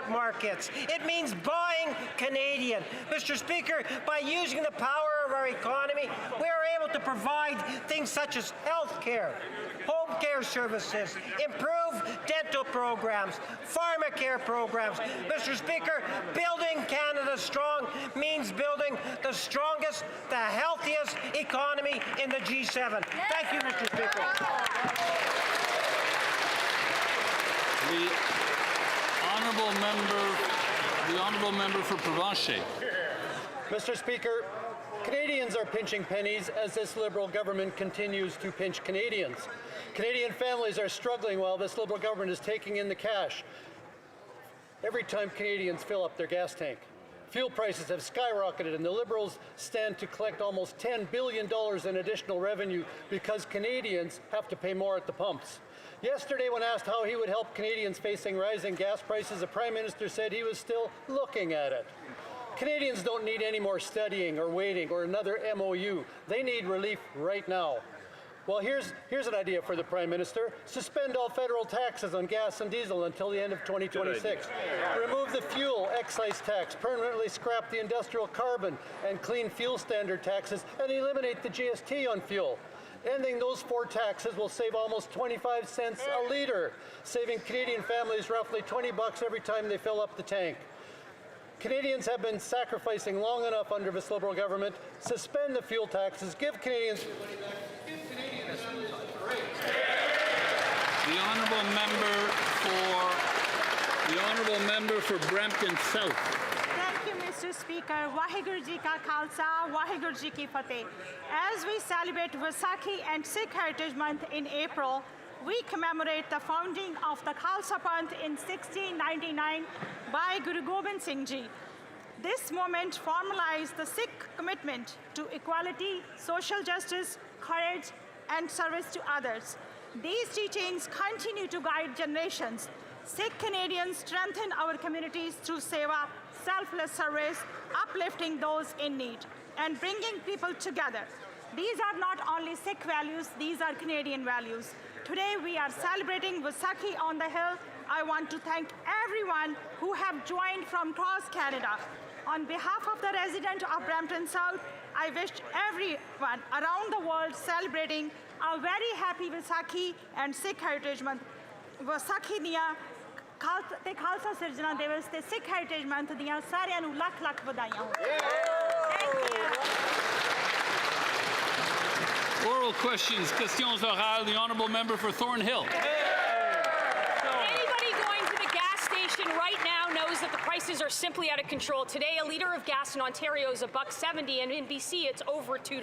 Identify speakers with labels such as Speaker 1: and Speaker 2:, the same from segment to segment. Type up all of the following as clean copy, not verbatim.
Speaker 1: export markets. It means buying Canadian. Mr. Speaker, by using the power of our economy, we are able to provide things such as health care, home care services, improved dental programs, pharmacare programs. Mr. Speaker, building Canada strong means building the strongest, the healthiest economy in the G7. Thank you, Mr. Speaker.
Speaker 2: The honourable member for Provencher.
Speaker 3: Mr. Speaker, Canadians are pinching pennies as this Liberal government continues to pinch Canadians. Canadian families are struggling while this Liberal government is taking in the cash every time Canadians fill up their gas tank. Fuel prices have skyrocketed, and the Liberals stand to collect almost $10 billion in additional revenue because Canadians have to pay more at the pumps. Yesterday, when asked how he would help Canadians facing rising gas prices, the Prime Minister said he was still looking at it. Canadians don't need any more studying or waiting or another MOU. They need relief right now. Well, here's an idea for the Prime Minister. Suspend all federal taxes on gas and diesel until the end of 2026. Remove the fuel excise tax, permanently scrap the industrial carbon and clean fuel standard taxes, and eliminate the GST on fuel. Ending those 4 taxes will save almost 25 cents a litre, saving Canadian families roughly $20 every time they fill up the tank. Canadians have been sacrificing long enough under this Liberal government. Suspend the fuel taxes, give Canadians...
Speaker 2: The honourable member for Brampton South.
Speaker 4: Thank you, Mr. Speaker. Waheguru Ji ka Khalsa, Waheguru Ji ki Fateh. As we celebrate Vaisakhi and Sikh Heritage Month in April, we commemorate the founding of the Khalsa Panth in 1699 by Guru Gobind Singh Ji. This moment formalized the Sikh commitment to equality, social justice, courage, and service to others. These teachings continue to guide generations. Sikh Canadians strengthen our communities through seva, selfless service, uplifting those in need, and bringing people together. These are not only Sikh values, these are Canadian values. Today we are celebrating Vaisakhi on the Hill. I want to thank everyone who have joined from across Canada. On behalf of the residents of Brampton South, I wish everyone around the world celebrating a very happy Vaisakhi and Sikh Heritage Month. Vaisakhi ਦੀਆਂ ਤੇ ਖਾਲਸਾ ਸਿਰਜਣਾ ਦਿਵਸ ਤੇ Sikh Heritage Month ਦੀਆਂ ਸਾਰਿਆਂ ਨੂੰ ਲੱਖ ਲੱਖ ਵਧਾਈਆਂ ਹੋਣ। Thank you.
Speaker 2: Oral questions, questions orales. The honourable member for Thornhill.
Speaker 5: Anybody going to the gas station right now knows that the prices are simply out of control. Today, a litre of gas in Ontario is $1.70, and in BC, it's over $2.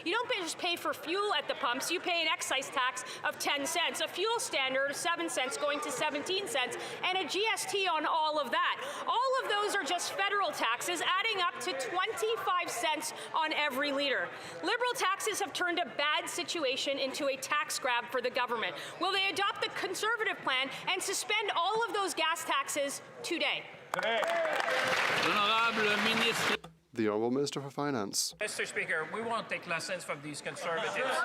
Speaker 5: You don't just pay for fuel at the pumps, you pay an excise tax of 10 cents, a fuel standard of 7 cents going to 17 cents, and a GST on all of that. All of those are just federal taxes, adding up to 25 cents on every litre. Liberal taxes have turned a bad situation into a tax grab for the government. Will they adopt the Conservative plan and suspend all of those gas taxes today?
Speaker 6: The Honourable Minister for Finance.
Speaker 7: Mr. Speaker, we won't take lessons from these Conservatives.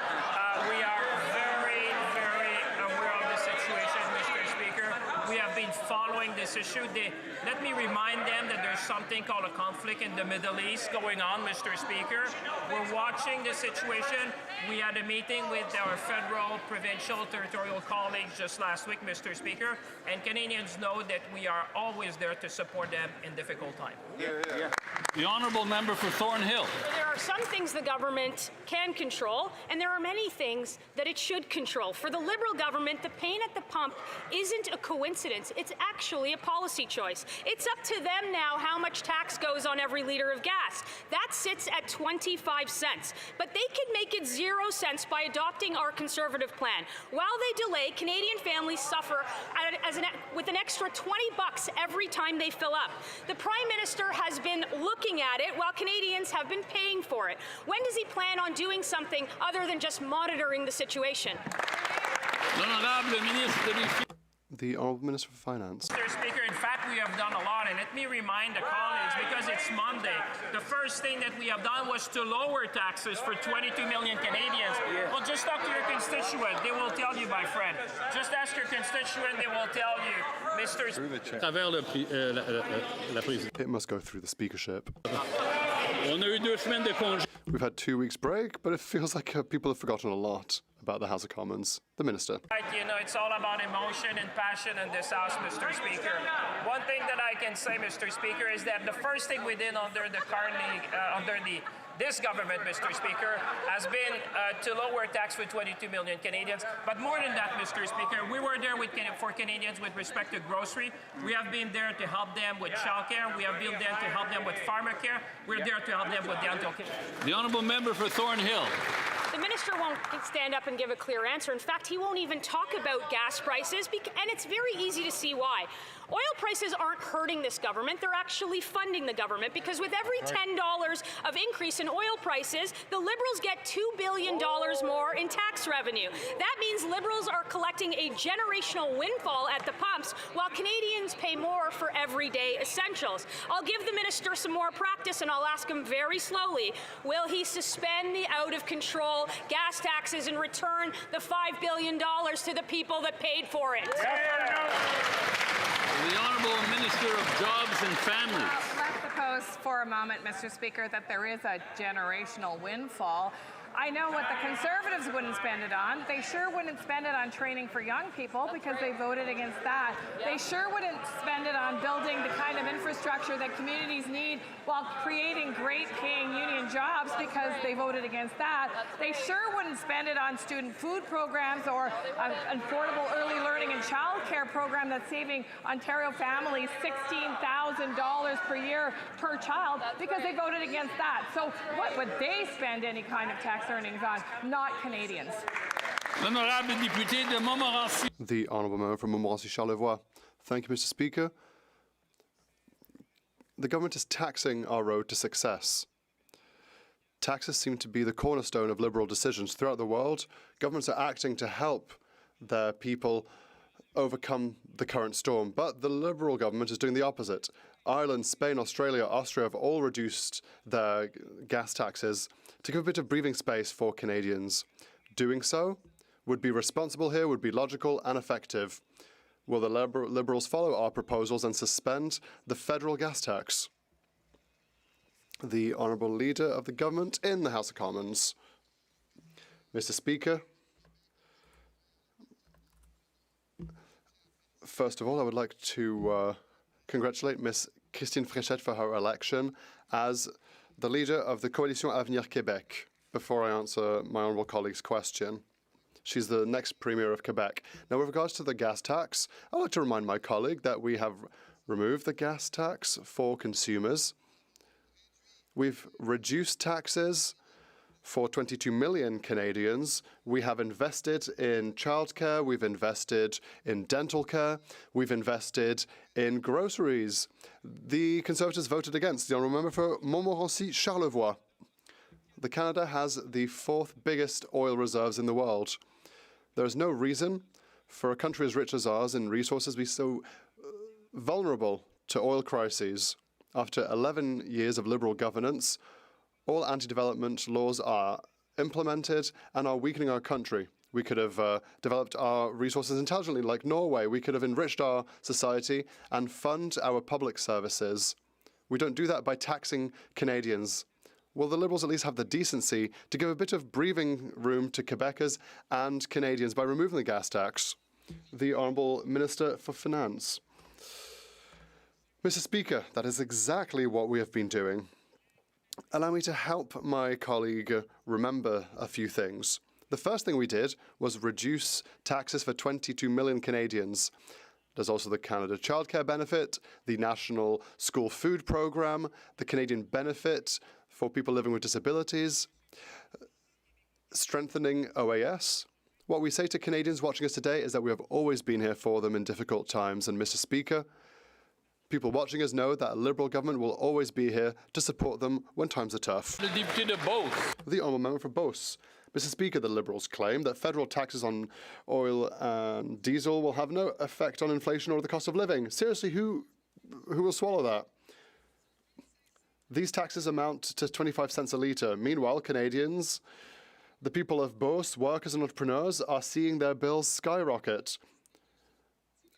Speaker 7: We are very, very aware of the situation, Mr. Speaker. We have been following this issue. Let me remind them that there's something called a conflict in the Middle East going on, Mr. Speaker. We're watching the situation. We had a meeting with our federal, provincial, territorial colleagues just last week, Mr. Speaker, and Canadians know that we are always there to support them in difficult times.
Speaker 2: The honourable member for Thornhill.
Speaker 5: There are some things the government can control, and there are many things that it should control. For the Liberal government, the pain at the pump isn't a coincidence. It's actually a policy choice. It's up to them now how much tax goes on every litre of gas. That sits at 25 cents. But they can make it 0 cents by adopting our Conservative plan. While they delay, Canadian families suffer with an extra $20 every time they fill up. The Prime Minister has been looking at it while Canadians have been paying for it. When does he plan on doing something other than just monitoring the situation?
Speaker 6: The Honourable Minister for Finance.
Speaker 7: Mr. Speaker, in fact, we have done a lot, and let me remind the colleagues, because it's Monday, the first thing that we have done was to lower taxes for 22 million Canadians. Well, just talk to your constituent. They will tell you, my friend. Just ask your constituent, they will tell you. Mr.
Speaker 6: It must go through the speakership.
Speaker 2: On a eu 2 semaines de congé.
Speaker 6: We've had 2 weeks break, but it feels like people have forgotten a lot about the House of Commons. The Minister.
Speaker 7: Right, you know, it's all about emotion and passion in this House, Mr. Speaker. One thing that I can say, Mr. Speaker, is that the first thing we did under this government, Mr. Speaker, has been to lower tax for 22 million Canadians. But more than that, Mr. Speaker, we were there for Canadians with respect to grocery. We have been there to help them with childcare. We have been there to help them with farmer care. We're there to help them with dental care.
Speaker 2: The honourable member for Thornhill.
Speaker 5: The minister won't stand up and give a clear answer. In fact, he won't even talk about gas prices, and it's very easy to see why. Oil prices aren't hurting this government, they're actually funding the government, because with every $10 of increase in oil prices, the Liberals get $2 billion more in tax revenue. That means Liberals are collecting a generational windfall at the pumps, while Canadians pay more for everyday essentials. I'll give the minister some more practice, and I'll ask him very slowly, will he suspend the out-of-control gas taxes and return the $5 billion to the people that paid for it?
Speaker 2: The Honourable Minister of Jobs and Families.
Speaker 8: Let's suppose for a moment, Mr. Speaker, that there is a generational windfall. I know what the Conservatives wouldn't spend it on. They sure wouldn't spend it on training for young people because they voted against that. They sure wouldn't spend it on building the kind of infrastructure that communities need while creating great paying union jobs because they voted against that. They sure wouldn't spend it on student food programs or an affordable early learning and childcare program that's saving Ontario families $16,000 per year per child because they voted against that. So what would they spend any kind of tax earnings on? Not Canadians.
Speaker 2: L'honorable député de Montmorency.
Speaker 6: The Honourable Member from Montmorency-Charlevoix. Thank you, Mr. Speaker. The government is taxing our road to success. Taxes seem to be the cornerstone of Liberal decisions. Throughout the world, governments are acting to help their people overcome the current storm. But the Liberal government is doing the opposite. Ireland, Spain, Australia, Austria have all reduced their gas taxes to give a bit of breathing space for Canadians. Doing so would be responsible here, would be logical and effective. Will the Liberals follow our proposals and suspend the federal gas tax? The Honourable Leader of the Government in the House of Commons. Mr. Speaker, first of all, I would like to congratulate Ms. Christine Fréchette for her election as the leader of the Coalition Avenir Québec, before I answer my honourable colleague's question. She's the next Premier of Quebec. Now, with regards to the gas tax, I'd like to remind my colleague that we have removed the gas tax for consumers. We've reduced taxes for 22 million Canadians. We have invested in childcare, we've invested in dental care, we've invested in groceries. The Conservatives voted against. The Honourable Member for Montmorency-Charlevoix. Canada has the 4th biggest oil reserves in the world. There is no reason for a country as rich as ours in resources to be so vulnerable to oil crises. After 11 years of Liberal governance, all anti-development laws are implemented and are weakening our country. We could have developed our resources intelligently like Norway. We could have enriched our society and fund our public services. We don't do that by taxing Canadians. Will the Liberals at least have the decency to give a bit of breathing room to Quebecers and Canadians by removing the gas tax? The Honourable Minister for Finance. Mr. Speaker, that is exactly what we have been doing. Allow me to help my colleague remember a few things. The first thing we did was reduce taxes for 22 million Canadians. There's also the Canada Childcare Benefit, the National School Food Programme, the Canadian Benefit for people living with disabilities, strengthening OAS. What we say to Canadians watching us today is that we have always been here for them in difficult times. And Mr. Speaker, People watching us know that a Liberal government will always be here to support them when times are tough.
Speaker 2: The député de Beauce.
Speaker 6: The honourable member for Beauce. Mr. Speaker, the Liberals claim that federal taxes on oil and diesel will have no effect on inflation or the cost of living. Seriously, who will swallow that? These taxes amount to 25 cents a litre. Meanwhile, Canadians, the people of Beauce, workers and entrepreneurs, are seeing their bills skyrocket,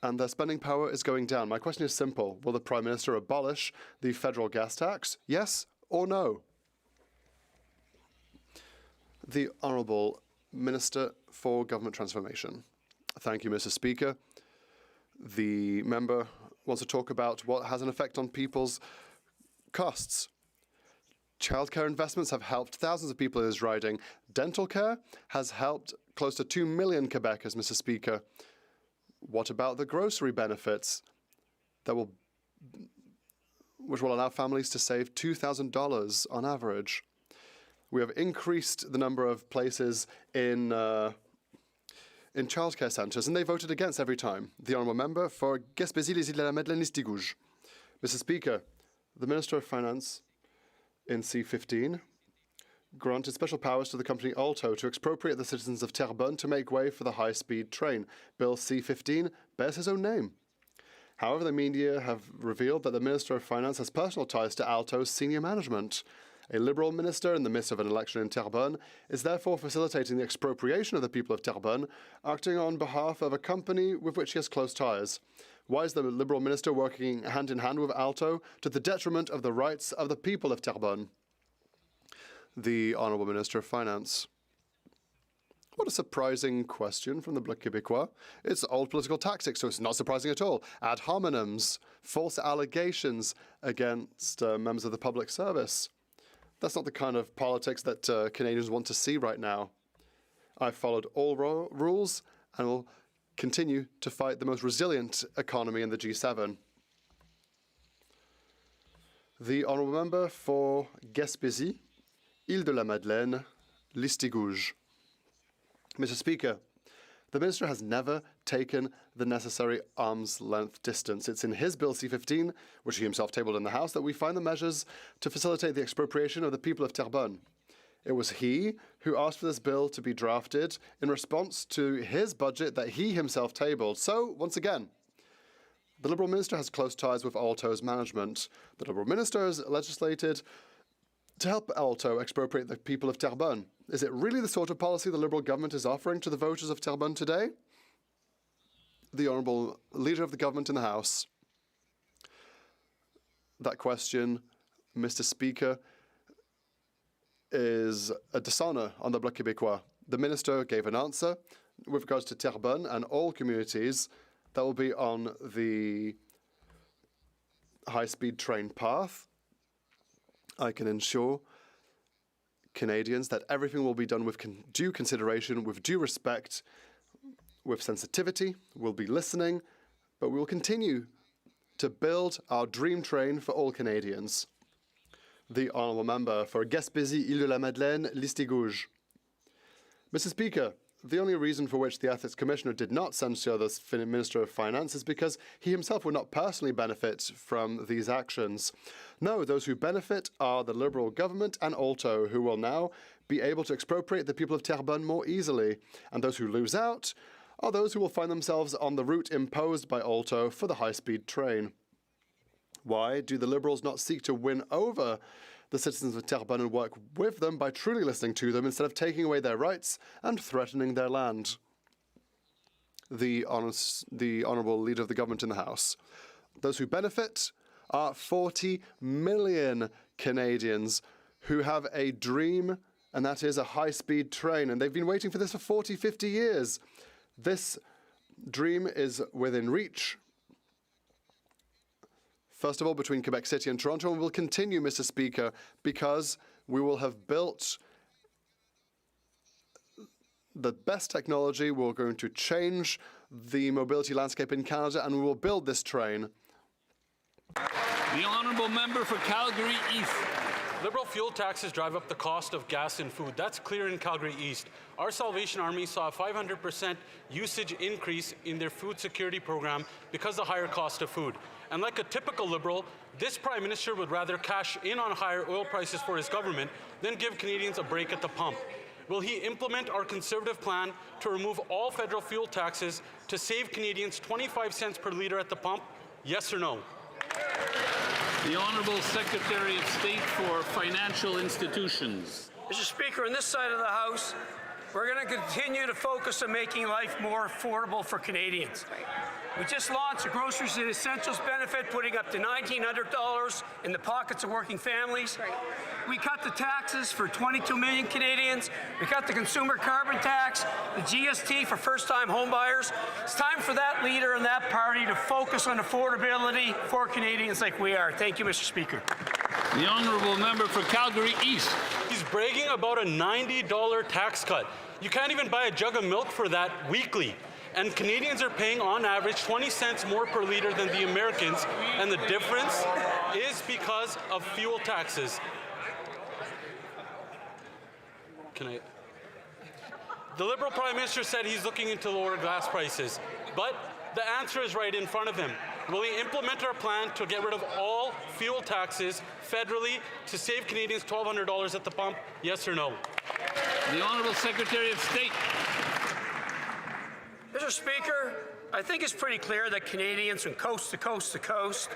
Speaker 6: and their spending power is going down. My question is simple. Will the Prime Minister abolish the federal gas tax? Yes or no? The Honourable Minister for Government Transformation. Thank you, Mr. Speaker. The member wants to talk about what has an effect on people's costs. Childcare investments have helped thousands of people in his riding. Dental care has helped close to 2 million Quebecers, Mr. Speaker. What about the grocery benefits which will allow families to save $2,000 on average? We have increased the number of places in childcare centres, and they voted against every time. The honourable member for Gaspésie, les Îles de la Madeleine, Listigouge. Mr. Speaker, the Minister of Finance in C15 granted special powers to the company Alto to expropriate the citizens of Terrebonne to make way for the high-speed train. Bill C15 bears his own name. However, the media have revealed that the Minister of Finance has personal ties to Alto's senior management. A Liberal minister in the midst of an election in Terrebonne is therefore facilitating the expropriation of the people of Terrebonne, acting on behalf of a company with which he has close ties. Why is the Liberal minister working hand in hand with Alto to the detriment of the rights of the people of Terrebonne? The Honourable Minister of Finance. What a surprising question from the Bloc Québécois. It's old political tactics, so it's not surprising at all. Ad hominems, false allegations against members of the public service. That's not the kind of politics that Canadians want to see right now. I've followed all rules and will continue to fight the most resilient economy in the G7. The honourable member for Gaspésie, Île de la Madeleine, Listigouge. Mr. Speaker, the Minister has never taken the necessary arm's-length distance. It's in his Bill C-15, which he himself tabled in the House, that we find the measures to facilitate the expropriation of the people of Terrebonne. It was he who asked for this bill to be drafted in response to his budget that he himself tabled. So, once again, the Liberal Minister has close ties with Alto's management. The Liberal Minister has legislated to help Alto expropriate the people of Terrebonne. Is it really the sort of policy the Liberal government is offering to the voters of Terrebonne today? The Honourable Leader of the Government in the House. That question, Mr. Speaker, is a dishonour on the Bloc Québécois. The Minister gave an answer with regards to Terrebonne and all communities that will be on the high-speed train path. I can ensure Canadians that everything will be done with due consideration, with due respect, with sensitivity. We'll be listening, but we will continue to build our dream train for all Canadians. The honourable member for Gaspésie, Île de la Madeleine, Listigouge. Mr. Speaker, the only reason for which the Ethics Commissioner did not censure the Minister of Finance is because he himself would not personally benefit from these actions. No, those who benefit are the Liberal government and Alto, who will now be able to expropriate the people of Terrebonne more easily. And those who lose out are those who will find themselves on the route imposed by Alto for the high-speed train. Why do the Liberals not seek to win over the citizens of Terrebonne and work with them by truly listening to them instead of taking away their rights and threatening their land? The Honourable Leader of the Government in the House. Those who benefit are 40 million Canadians who have a dream, and that is a high-speed train. And they've been waiting for this for 40, 50 years. This dream is within reach. First of all, between Quebec City and Toronto, and will continue, Mr. Speaker, because we will have built the best technology. We're going to change the mobility landscape in Canada, and we will build this train.
Speaker 2: The honourable member for Calgary East.
Speaker 9: Liberal fuel taxes drive up the cost of gas and food. That's clear in Calgary East. Our Salvation Army saw a 500% usage increase in their food security program because of the higher cost of food. And like a typical Liberal, this Prime Minister would rather cash in on higher oil prices for his government than give Canadians a break at the pump. Will he implement our Conservative plan to remove all federal fuel taxes to save Canadians 25 cents per litre at the pump? Yes or no?
Speaker 2: The Honourable Secretary of State for Financial Institutions.
Speaker 10: Mr. Speaker, on this side of the House, we're going to continue to focus on making life more affordable for Canadians. We just launched a Groceries and Essentials benefit, putting up to $1,900 in the pockets of working families. We cut the taxes for 22 million Canadians. We cut the consumer carbon tax, the GST for first-time homebuyers. It's time for that leader and that party to focus on affordability for Canadians like we are. Thank you, Mr. Speaker.
Speaker 2: The Honourable Member for Calgary East.
Speaker 9: He's bragging about a $90 tax cut. You can't even buy a jug of milk for that weekly. And Canadians are paying on average 20 cents more per litre than the Americans, and the difference is because of fuel taxes. The Liberal Prime Minister said he's looking into lower gas prices, but the answer is right in front of him. Will he implement our plan to get rid of all fuel taxes federally to save Canadians $1,200 at the pump? Yes or no?
Speaker 2: The Honourable Secretary of State.
Speaker 10: Mr. Speaker, I think it's pretty clear that Canadians from coast to coast to coast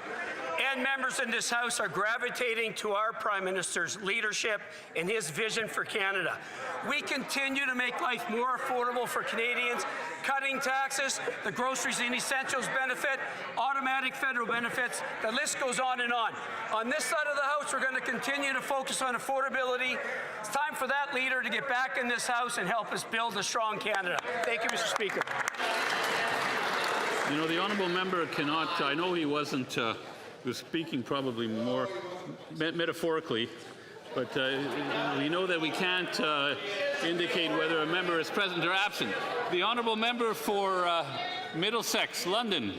Speaker 10: and members in this House are gravitating to our Prime Minister's leadership and his vision for Canada. We continue to make life more affordable for Canadians, cutting taxes, the Groceries and Essentials benefit, automatic federal benefits, the list goes on and on. On this side of the House, we're going to continue to focus on affordability. It's time for that leader to get back in this House and help us build a strong Canada. Thank you, Mr. Speaker.
Speaker 2: You know, the Honourable Member cannot, I know he wasn't, he was speaking probably more metaphorically, but we know that we can't indicate whether a member is present or absent. The Honourable Member for Middlesex, London.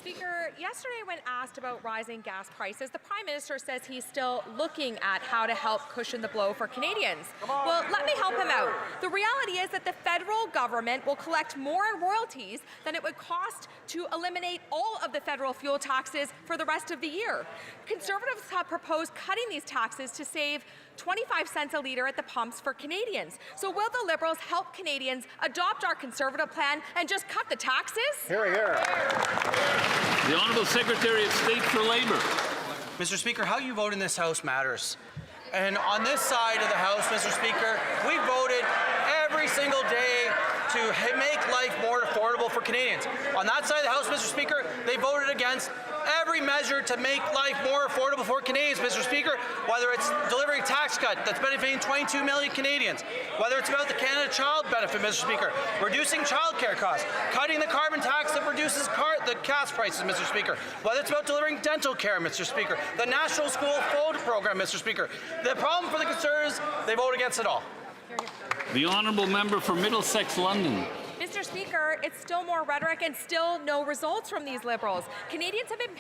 Speaker 11: Speaker, yesterday when asked about rising gas prices, the Prime Minister says he's still looking at how to help cushion the blow for Canadians. Well, let me help him out. The reality is that the federal government will collect more in royalties than it would cost to eliminate all of the federal fuel taxes for the rest of the year. Conservatives have proposed cutting these taxes to save 25 cents a litre at the pumps for Canadians. So will the Liberals help Canadians adopt our Conservative plan and just cut the taxes?
Speaker 3: Hear, hear.
Speaker 2: The Honourable Secretary of State for Labour.
Speaker 12: Mr. Speaker, how you vote in this House matters. And on this side of the House, Mr. Speaker, we voted every single day to make life more affordable for Canadians. On that side of the House, Mr. Speaker, they voted against every measure to make life more affordable for Canadians, Mr. Speaker, whether it's delivering a tax cut that's benefiting 22 million Canadians, whether it's about the Canada Child Benefit, Mr. Speaker, reducing childcare costs, cutting the carbon tax that reduces the gas prices, Mr. Speaker, whether it's about delivering dental care, Mr. Speaker, the National School Food Program, Mr. Speaker. The problem for the Conservatives, they vote against it all.
Speaker 2: The Honourable Member for Middlesex, London.
Speaker 11: Mr. Speaker, it's still more rhetoric and still no results from these Liberals. Canadians have been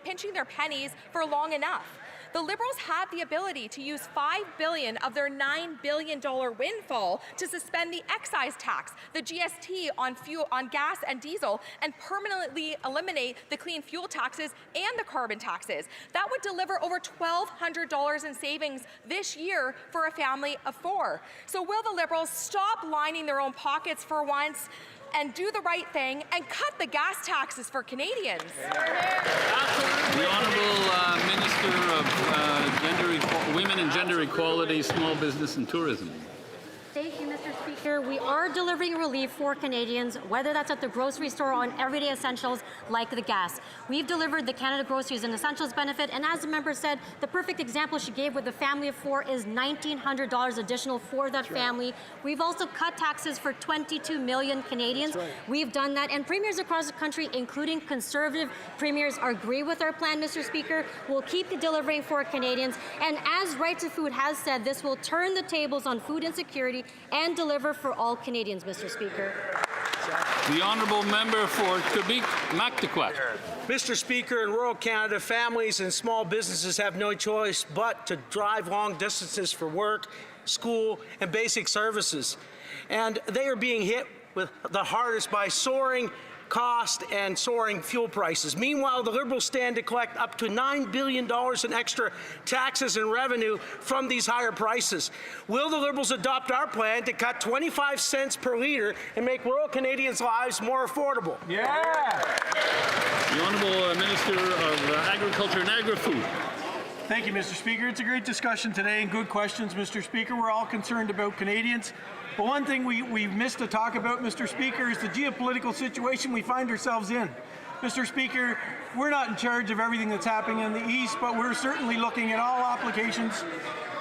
Speaker 11: pinching their pennies for long enough. The Liberals have the ability to use $5 billion of their $9 billion windfall to suspend the excise tax, the GST on gas and diesel, and permanently eliminate the clean fuel taxes and the carbon taxes. That would deliver over $1,200 in savings this year for a family of 4. So will the Liberals stop lining their own pockets for once and do the right thing and cut the gas taxes for Canadians?
Speaker 2: The Honourable Minister of Women and Gender Equality, Small Business and Tourism.
Speaker 13: Thank you, Mr. Speaker. We are delivering relief for Canadians, whether that's at the grocery store or on everyday essentials like the gas. We've delivered the Canada Groceries and Essentials benefit, and as the member said, the perfect example she gave with the family of 4 is $1,900 additional for that family. We've also cut taxes for 22 million Canadians. We've done that, and premiers across the country, including Conservative premiers, agree with our plan, Mr. Speaker. We'll keep delivering for Canadians, and as Right to Food has said, this will turn the tables on food insecurity and deliver for all Canadians, Mr. Speaker.
Speaker 2: The honourable member for Quebec-Mactaquac.
Speaker 10: Mr. Speaker, in rural Canada, families and small businesses have no choice but to drive long distances for work, school, and basic services. And they are being hit with the hardest by soaring cost and soaring fuel prices. Meanwhile, the Liberals stand to collect up to $9 billion in extra taxes and revenue from these higher prices. Will the Liberals adopt our plan to cut 25 cents per litre and make rural Canadians' lives more affordable?
Speaker 2: Yeah! The Honourable Minister of Agriculture and Agri-Food.
Speaker 14: Thank you, Mr. Speaker. It's a great discussion today and good questions, Mr. Speaker. We're all concerned about Canadians. But one thing we've missed to talk about, Mr. Speaker, is the geopolitical situation we find ourselves in. Mr. Speaker, we're not in charge of everything that's happening in the East, but we're certainly looking at all applications.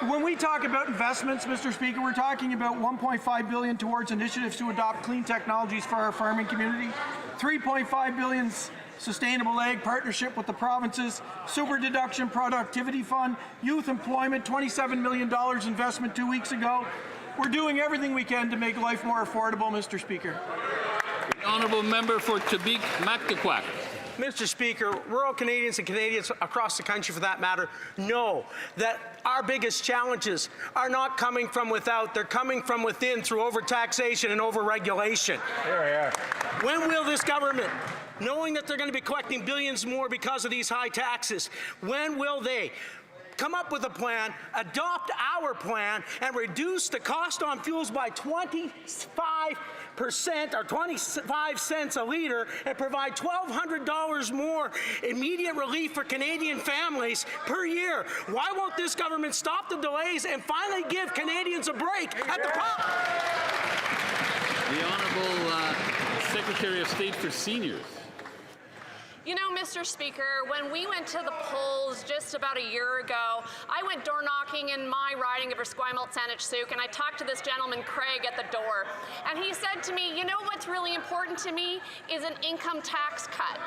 Speaker 14: When we talk about investments, Mr. Speaker, we're talking about $1.5 billion towards initiatives to adopt clean technologies for our farming community, $3.5 billion Sustainable Ag Partnership with the provinces, Super Deduction Productivity Fund, Youth Employment, $27 million investment 2 weeks ago. We're doing everything we can to make life more affordable, Mr. Speaker.
Speaker 2: The honourable member for Quebec-Mactaquac.
Speaker 10: Mr. Speaker, rural Canadians and Canadians across the country, for that matter, know that our biggest challenges are not coming from without, they're coming from within through overtaxation and overregulation. When will this government, knowing that they're going to be collecting billions more because of these high taxes, when will they come up with a plan, adopt our plan, and reduce the cost on fuels by 25% or 25 cents a litre and provide $1,200 more immediate relief for Canadian families per year? Why won't this government stop the delays and finally give Canadians a break at the pump?
Speaker 2: The Honourable Secretary of State for Seniors.
Speaker 15: You know, Mr. Speaker, when we went to the polls just about a year ago, I went door knocking in my riding of Esquimalt Saanich-Sooke, and I talked to this gentleman, Craig, at the door. And he said to me, you know what's really important to me is an income tax cut.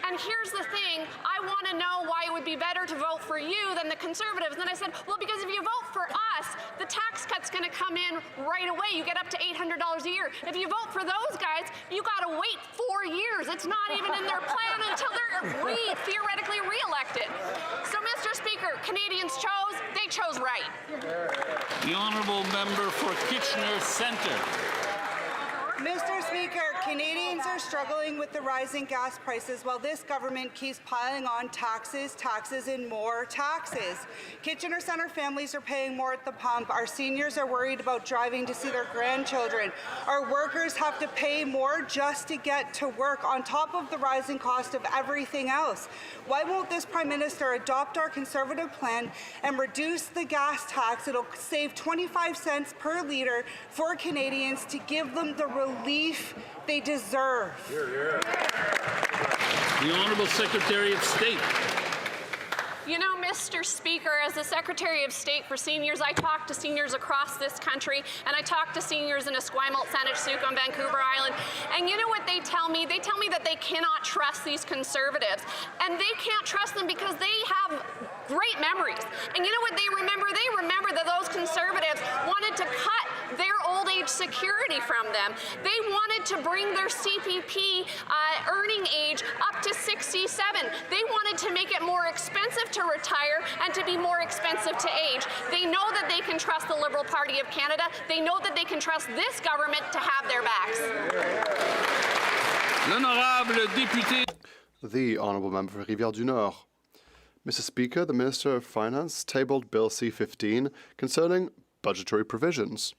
Speaker 15: And here's the thing, I want to know why it would be better to vote for you than the Conservatives. And then I said, well, because if you vote for us, the tax cut's going to come in right away. You get up to $800 a year. If you vote for those guys, you got to wait 4 years. It's not even in their plan until they're theoretically re-elected. So, Mr. Speaker, Canadians chose, they chose right.
Speaker 2: The honourable member for Kitchener Centre.
Speaker 16: Mr. Speaker, Canadians are struggling with the rising gas prices while this government keeps piling on taxes, taxes, and more taxes. Kitchener Centre families are paying more at the pump. Our seniors are worried about driving to see their grandchildren. Our workers have to pay more just to get to work on top of the rising cost of everything else. Why won't this Prime Minister adopt our Conservative plan and reduce the gas tax? It'll save 25 cents per litre for Canadians to give them the relief they deserve.
Speaker 2: The Honourable Secretary of State.
Speaker 15: You know, Mr. Speaker, as the Secretary of State for Seniors, I talk to seniors across this country, and I talk to seniors in Esquimalt Saanich-Sooke on Vancouver Island. And you know what they tell me? They tell me that they cannot trust these Conservatives. And they can't trust them because they have great memories. And you know what they remember? They remember that those Conservatives wanted to cut their old age security from them. They wanted to bring their CPP earning age up to 67. They wanted to make it more expensive to retire and to be more expensive to age. They know that they can trust the Liberal Party of Canada. They know that they can trust this government to have their backs.
Speaker 2: L'honorable député.
Speaker 6: The honourable member for Rivière-du-Nord. Mr. Speaker, the Minister of Finance tabled Bill C-15 concerning budgetary provisions.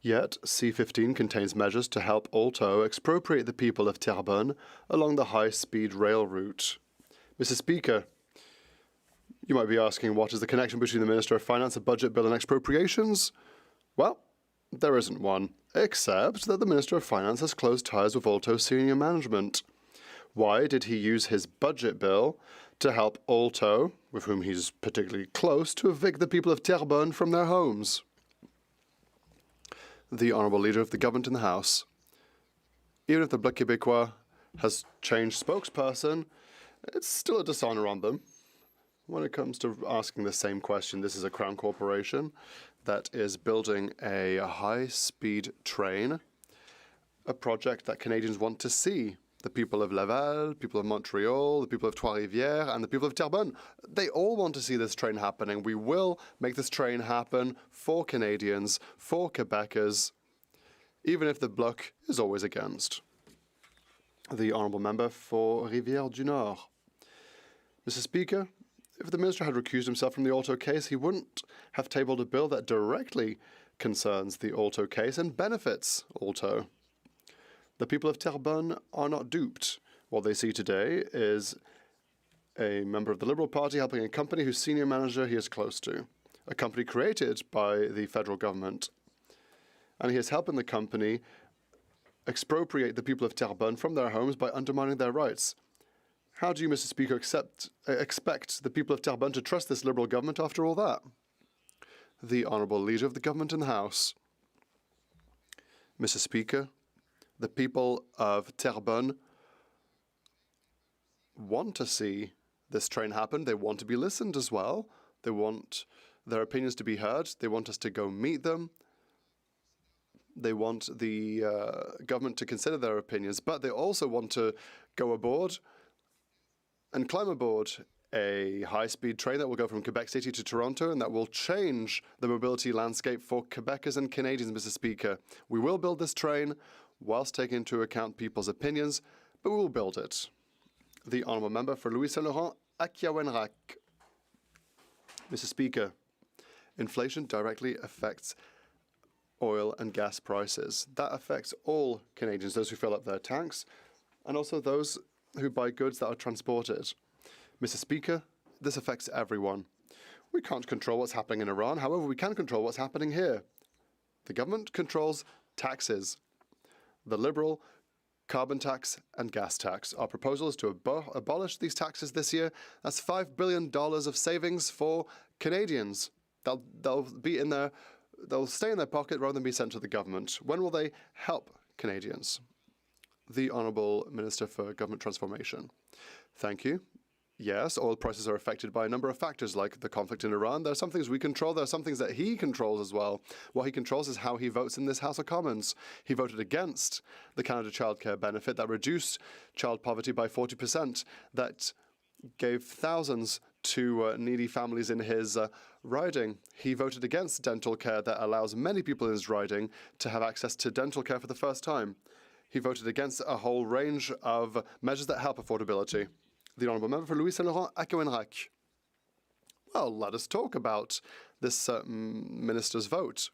Speaker 6: Yet, C-15 contains measures to help Alto expropriate the people of Terrebonne along the high-speed rail route. Mr. Speaker, you might be asking, what is the connection between the Minister of Finance, a budget bill, and expropriations? Well, there isn't one, except that the Minister of Finance has close ties with Alto senior management. Why did he use his budget bill to help Alto, with whom he's particularly close, to evict the people of Terrebonne from their homes? The Honourable Leader of the Government in the House. Even if the Bloc Québécois has changed spokesperson, it's still a dishonour on them. When it comes to asking the same question, this is a Crown Corporation that is building a high-speed train a project that Canadians want to see. The people of Laval, people of Montreal, the people of Trois-Rivières, and the people of Terrebonne, they all want to see this train happening. We will make this train happen for Canadians, for Quebecers, even if the Bloc is always against. The honourable member for Rivière-du-Nord. Mr. Speaker, if the minister had recused himself from the Alto case, he wouldn't have tabled a bill that directly concerns the Alto case and benefits Alto. The people of Terrebonne are not duped. What they see today is a member of the Liberal Party helping a company whose senior manager he is close to, a company created by the federal government. And he is helping the company expropriate the people of Terrebonne from their homes by undermining their rights. How do you, Mr. Speaker, expect the people of Terrebonne to trust this Liberal government after all that? The Honourable Leader of the Government in the House. Mr. Speaker, the people of Terrebonne want to see this train happen. They want to be listened as well. They want their opinions to be heard. They want us to go meet them. They want the government to consider their opinions, but they also want to go aboard and climb aboard a high-speed train that will go from Quebec City to Toronto and that will change the mobility landscape for Quebecers and Canadians, Mr. Speaker. We will build this train whilst taking into account people's opinions, but we will build it. The honourable member for Louis Saint Laurent, Akiawenrak. Mr. Speaker, inflation directly affects oil and gas prices. That affects all Canadians, those who fill up their tanks, and also those who buy goods that are transported. Mr. Speaker, this affects everyone. We can't control what's happening in Iran. However, we can control what's happening here. The government controls taxes. The Liberal carbon tax and gas tax. Our proposal is to abolish these taxes this year. That's $5 billion of savings for Canadians. They'll be in there. They'll stay in their pocket rather than be sent to the government. When will they help Canadians? The Honourable Minister for Government Transformation. Thank you. Yes, oil prices are affected by a number of factors like the conflict in Iran. There are some things we control. There are some things that he controls as well. What he controls is how he votes in this House of Commons. He voted against the Canada childcare benefit that reduced child poverty by 40%, that gave thousands to needy families in his riding. He voted against dental care that allows many people in his riding to have access to dental care for the first time. He voted against a whole range of measures that help affordability. The honourable member for Louis Saint Laurent, Akiawenrak. Well, let us talk about this minister's vote.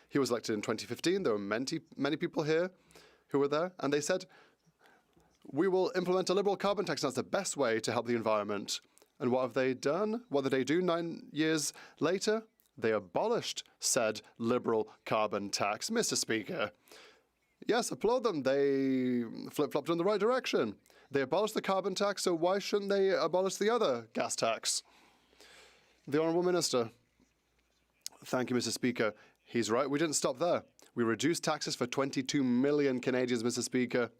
Speaker 6: He was elected in 2015. There were many people here who were there, and they said, we will implement a Liberal carbon tax. That's the best way to help the environment. And what have they done? What did they do 9 years later? They abolished said Liberal carbon tax. Mr. Speaker, yes, applaud them. They flip-flopped in the right direction. They abolished the carbon tax, so why shouldn't they abolish the other gas tax? The Honourable Minister. Thank you, Mr. Speaker. He's right, we didn't stop there. We reduced taxes for 22 million Canadians, Mr. Speaker.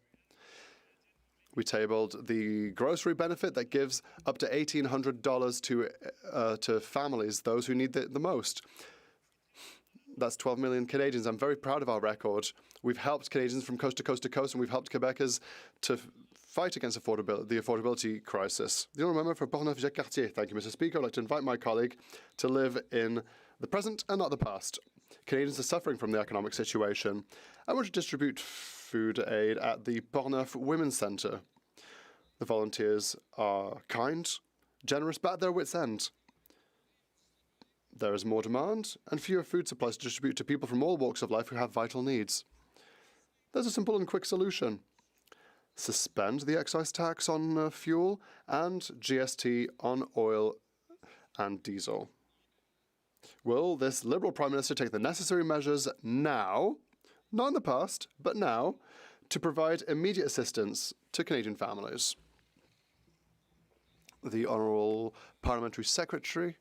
Speaker 6: We tabled the grocery benefit that gives up to $1,800 to families, those who need it the most. That's 12 million Canadians. I'm very proud of our record. We've helped Canadians from coast to coast to coast, and we've helped Quebecers to fight against the affordability crisis. The honourable member for Portneuf-Jacques-Cartier. Thank you, Mr. Speaker. I'd like to invite my colleague to live in the present and not the past. Canadians are suffering from the economic situation. I want to distribute food aid at the Portneuf Women's Centre. The volunteers are kind, generous, but at their wits' end. There is more demand and fewer food supplies to distribute to people from all walks of life who have vital needs. There's a simple and quick solution. Suspend the excise tax on fuel and GST on oil and diesel. Will this Liberal Prime Minister take the necessary measures now, not in the past, but now, to provide immediate assistance to Canadian families? The Honourable Parliamentary Secretary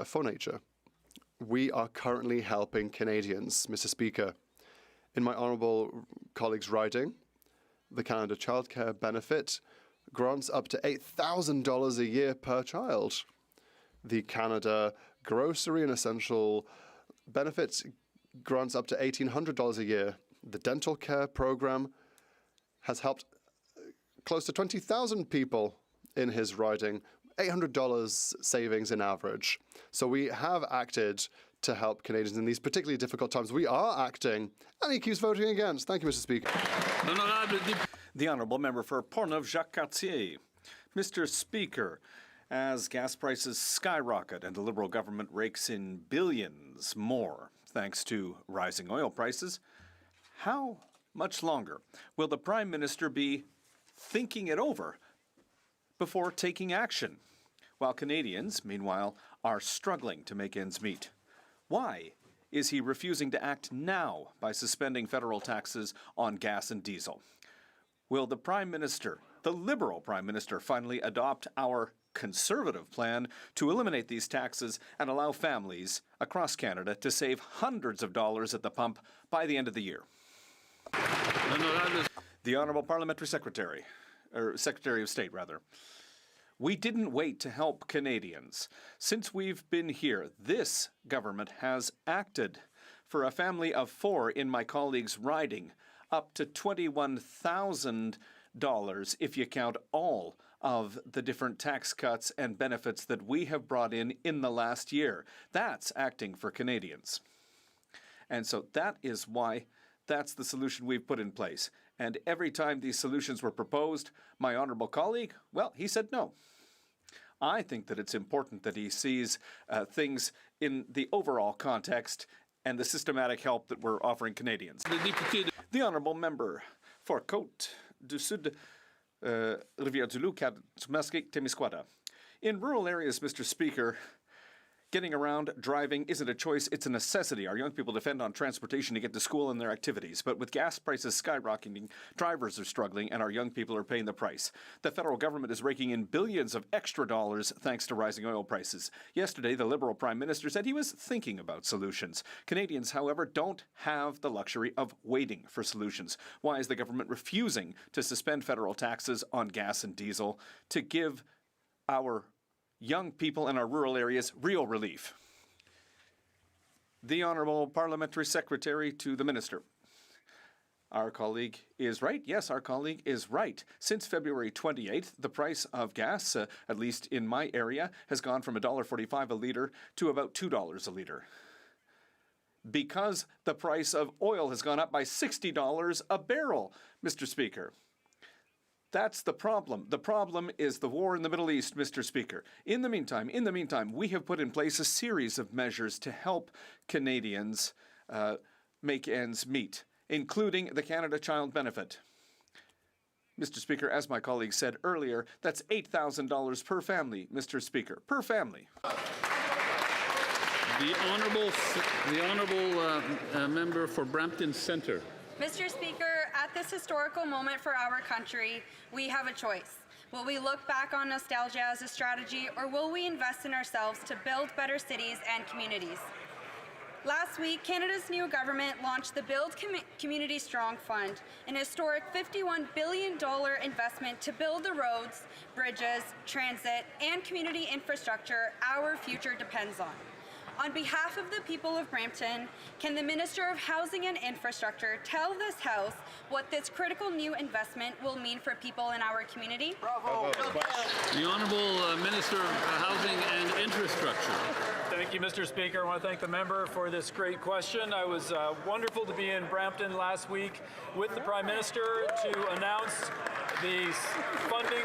Speaker 6: for Nature. We are currently helping Canadians, Mr. Speaker. In my honourable colleague's riding, the Canada childcare benefit grants up to $8,000 a year per child. The Canada grocery and essential benefits grants up to $1,800 a year. The dental care program has helped close to 20,000 people in his riding, $800 savings in average. So we have acted to help Canadians in these particularly difficult times. We are acting, and he keeps voting against. Thank you, Mr. Speaker.
Speaker 17: The Honourable Member for Portneuf-Jacques-Cartier. Mr. Speaker, as gas prices skyrocket and the Liberal government rakes in billions more thanks to rising oil prices, how much longer will the Prime Minister be thinking it over before taking action, while Canadians, meanwhile, are struggling to make ends meet? Why is he refusing to act now by suspending federal taxes on gas and diesel? Will the Prime Minister, the Liberal Prime Minister, finally adopt our Conservative plan to eliminate these taxes and allow families across Canada to save hundreds of dollars at the pump by the end of the year? The Honourable Parliamentary Secretary, or Secretary of State, rather. We didn't wait to help Canadians. Since we've been here, this government has acted. For a family of 4 in my colleague's riding, up to $21,000 if you count all of the different tax cuts and benefits that we have brought in the last year. That's acting for Canadians. And so that is why that's the solution we've put in place. And every time these solutions were proposed, my honourable colleague, well, he said no. I think that it's important that he sees things in the overall context and the systematic help that we're offering Canadians. The Honourable Member for Côte du Sud, Rivière-du-Loup, Katsumashik-Témiscouata. In rural areas, Mr. Speaker, getting around, driving isn't a choice, it's a necessity. Our young people depend on transportation to get to school and their activities. But with gas prices skyrocketing, drivers are struggling and our young people are paying the price. The federal government is raking in billions of extra dollars thanks to rising oil prices. Yesterday, the Liberal Prime Minister said he was thinking about solutions. Canadians, however, don't have the luxury of waiting for solutions. Why is the government refusing to suspend federal taxes on gas and diesel to give our young people in our rural areas real relief? The Honourable Parliamentary Secretary to the Minister. Our colleague is right. Yes, our colleague is right. Since February 28th, the price of gas, at least in my area, has gone from $1.45 a litre to about $2 a litre. Because the price of oil has gone up by $60 a barrel, Mr. Speaker. That's the problem. The problem is the war in the Middle East, Mr. Speaker. In the meantime, we have put in place a series of measures to help Canadians make ends meet, including the Canada Child Benefit. Mr. Speaker, as my colleague said earlier, that's $8,000 per family, Mr. Speaker, per family.
Speaker 2: The honourable member for Brampton Centre.
Speaker 18: Mr. Speaker, at this historical moment for our country, we have a choice. Will we look back on nostalgia as a strategy, or will we invest in ourselves to build better cities and communities? Last week, Canada's new government launched the Build Community Strong Fund, an historic $51 billion investment to build the roads, bridges, transit, and community infrastructure our future depends on. On behalf of the people of Brampton, can the Minister of Housing and Infrastructure tell this House what this critical new investment will mean for people in our community?
Speaker 2: Bravo. The Honourable Minister of Housing and Infrastructure.
Speaker 19: Thank you, Mr. Speaker. I want to thank the member for this great question. It was wonderful to be in Brampton last week with the Prime Minister to announce the funding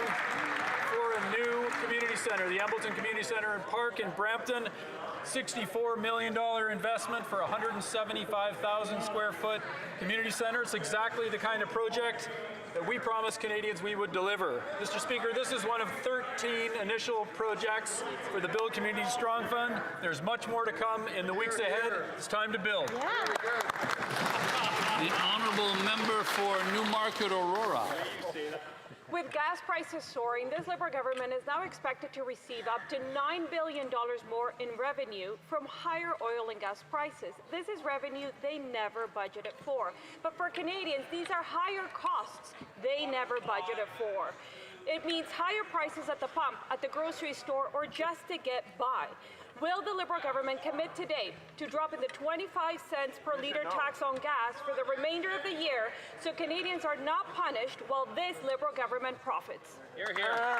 Speaker 19: for a new community centre, the Embleton Community Centre and Park in Brampton. $64 million investment for a 175,000 square foot community center. It's exactly the kind of project that we promised Canadians we would deliver. Mr. Speaker, this is one of 13 initial projects for the Build Community Strong Fund. There's much more to come in the weeks ahead. It's time to build.
Speaker 2: The honourable member for Newmarket Aurora.
Speaker 5: With gas prices soaring, this Liberal government is now expected to receive up to $9 billion more in revenue from higher oil and gas prices. This is revenue they never budgeted for. But for Canadians, these are higher costs they never budgeted for. It means higher prices at the pump, at the grocery store, or just to get by. Will the Liberal government commit today to dropping the 25 cents per litre tax on gas for the remainder of the year so Canadians are not punished while this Liberal government profits?
Speaker 7: Hear, hear.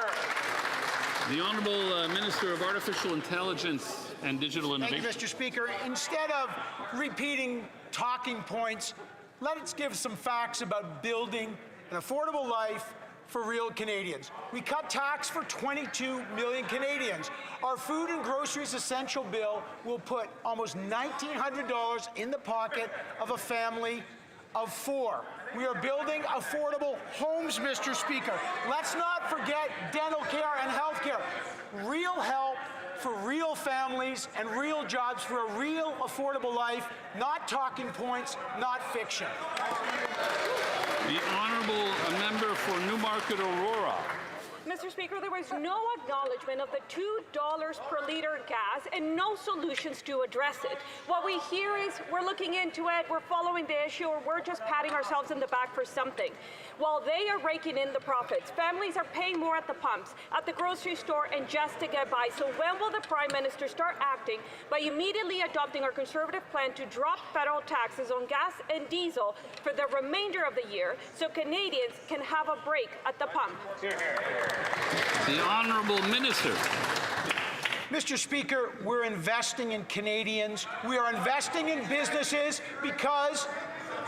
Speaker 2: The Honourable Minister of Artificial Intelligence and Digital Innovation.
Speaker 20: Thank you, Mr. Speaker. Instead of repeating talking points, let's give some facts about building an affordable life for real Canadians. We cut tax for 22 million Canadians. Our food and groceries essential bill will put almost $1,900 in the pocket of a family of 4. We are building affordable homes, Mr. Speaker. Let's not forget dental care and health care. Real help for real families and real jobs for a real affordable life, not talking points, not fiction.
Speaker 2: The Honourable Member for Newmarket Aurora.
Speaker 5: Mr. Speaker, there was no acknowledgement of the $2 per litre gas and no solutions to address it. What we hear is we're looking into it, we're following the issue, or we're just patting ourselves in the back for something. While they are raking in the profits, families are paying more at the pumps, at the grocery store, and just to get by. So when will the Prime Minister start acting by immediately adopting our Conservative plan to drop federal taxes on gas and diesel for the remainder of the year so Canadians can have a break at the pump?
Speaker 2: The Honourable Minister.
Speaker 20: Mr. Speaker, we're investing in Canadians. We are investing in businesses because,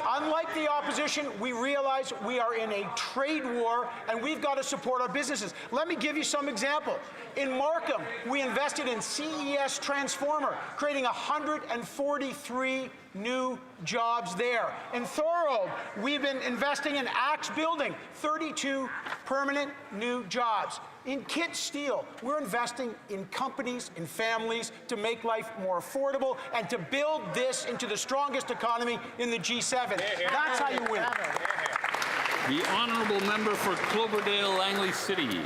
Speaker 20: unlike the opposition, we realize we are in a trade war and we've got to support our businesses. Let me give you some example. In Markham, we invested in CES Transformer, creating 143 new jobs there. In Thorold, we've been investing in Axe Building, 32 permanent new jobs. In Kit Steel, we're investing in companies, in families, to make life more affordable and to build this into the strongest economy in the G7. That's how you win.
Speaker 2: The Honourable Member for Cloverdale Langley City.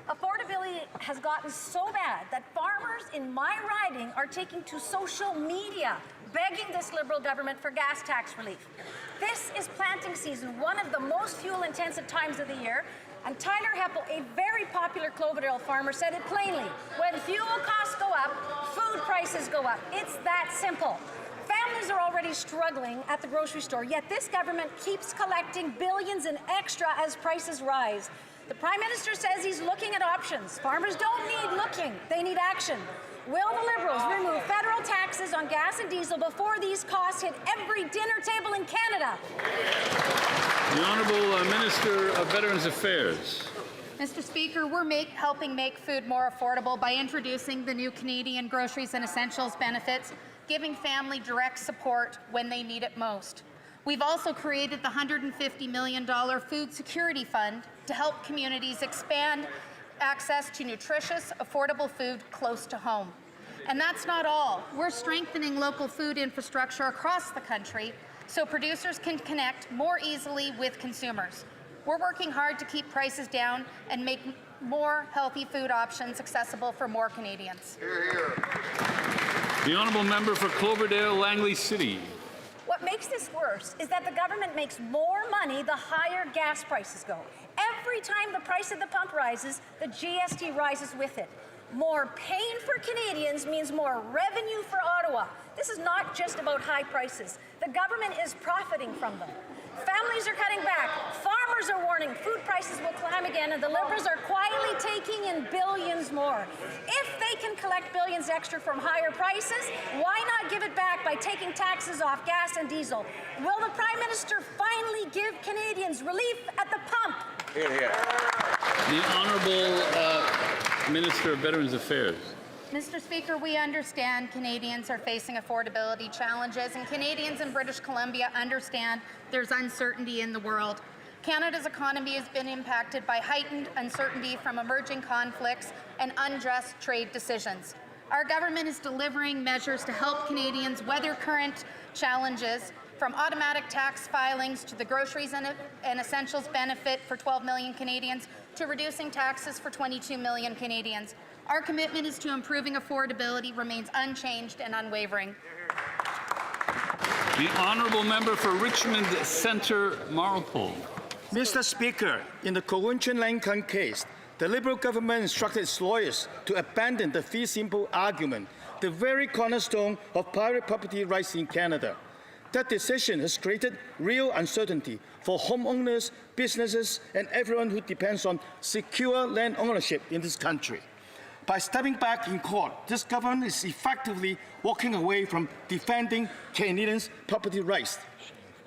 Speaker 21: Affordability has gotten so bad that farmers in my riding are taking to social media begging this Liberal government for gas tax relief. This is planting season, one of the most fuel-intensive times of the year, and Tyler Heppel, a very popular Cloverdale farmer, said it plainly. When fuel costs go up, food prices go up. It's that simple. Families are already struggling at the grocery store, yet this government keeps collecting billions in extra as prices rise. The Prime Minister says he's looking at options. Farmers don't need looking, they need action. Will the Liberals remove federal taxes on gas and diesel before these costs hit every dinner table in Canada?
Speaker 2: The Honourable Minister of Veterans Affairs.
Speaker 22: Mr. Speaker, we're helping make food more affordable by introducing the new Canadian Groceries and Essentials benefits, giving family direct support when they need it most. We've also created the $150 million Food Security Fund to help communities expand access to nutritious, affordable food close to home. And that's not all. We're strengthening local food infrastructure across the country so producers can connect more easily with consumers. We're working hard to keep prices down and make more healthy food options accessible for more Canadians.
Speaker 2: Hear, hear. The Honourable Member for Cloverdale Langley City.
Speaker 21: What makes this worse is that the government makes more money the higher gas prices go. Every time the price at the pump rises, the GST rises with it. More pain for Canadians means more revenue for Ottawa. This is not just about high prices. The government is profiting from them. Families are cutting back. Farmers are warning food prices will climb again, and the Liberals are quietly taking in billions more. If they can collect billions extra from higher prices, why not give it back by taking taxes off gas and diesel? Will the Prime Minister finally give Canadians relief at the pump?
Speaker 2: Hear, hear. The Honourable Minister of Veterans Affairs.
Speaker 22: Mr. Speaker, we understand Canadians are facing affordability challenges, and Canadians in British Columbia understand there's uncertainty in the world. Canada's economy has been impacted by heightened uncertainty from emerging conflicts and unjust trade decisions. Our government is delivering measures to help Canadians weather current challenges, from automatic tax filings to the groceries and essentials benefit for 12 million Canadians to reducing taxes for 22 million Canadians. Our commitment is to improving affordability remains unchanged and unwavering.
Speaker 2: The Honourable Member for Richmond Centre Marlpole.
Speaker 1: Mr. Speaker, in the Cowichan-Lankan case, the Liberal government instructed its lawyers to abandon the fee simple argument, the very cornerstone of private property rights in Canada. That decision has created real uncertainty for homeowners, businesses, and everyone who depends on secure land ownership in this country. By stepping back in court, this government is effectively walking away from defending Canadians' property rights.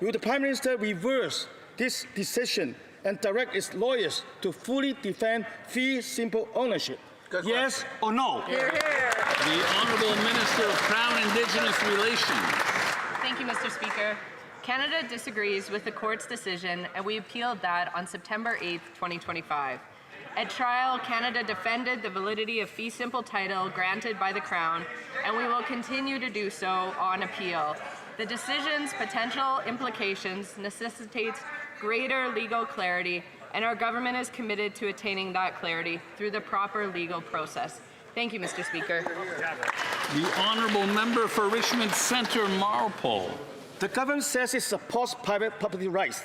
Speaker 1: Will the Prime Minister reverse this decision and direct its lawyers to fully defend fee simple ownership? Yes or no?
Speaker 5: Hear, hear.
Speaker 2: The Honourable Minister of Crown Indigenous Relations.
Speaker 4: Thank you, Mr. Speaker. Canada disagrees with the court's decision, and we appealed that on September 8th, 2025. At trial, Canada defended the validity of fee simple title granted by the Crown, and we will continue to do so on appeal. The decision's potential implications necessitates greater legal clarity, and our government is committed to attaining that clarity through the proper legal process. Thank you, Mr. Speaker.
Speaker 2: The Honourable Member for Richmond Centre, Marlpole.
Speaker 1: The government says it supports private property rights,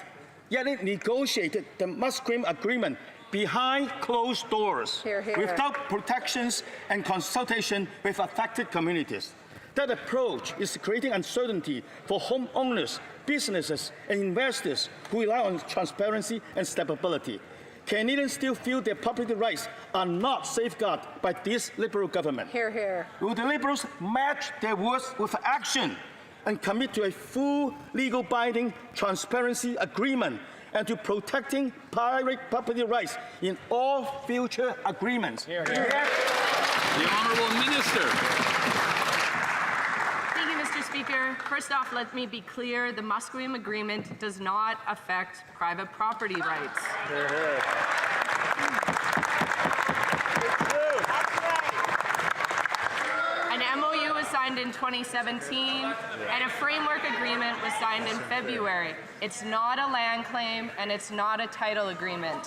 Speaker 1: yet it negotiated the Musqueam Agreement behind closed doors, without protections and consultation with affected communities. That approach is creating uncertainty for homeowners, businesses, and investors who rely on transparency and stability. Canadians still feel their property rights are not safeguarded by this Liberal government.
Speaker 8: Hear, hear.
Speaker 1: Will the Liberals match their words with action and commit to a full legal binding transparency agreement and to protecting private property rights in all future agreements?
Speaker 2: Hear, hear. The Honourable Minister.
Speaker 4: Thank you, Mr. Speaker. First off, let me be clear, the Musqueam Agreement does not affect private property rights.
Speaker 2: Hear, hear.
Speaker 4: An MOU was signed in 2017, and a framework agreement was signed in February. It's not a land claim, and it's not a title agreement.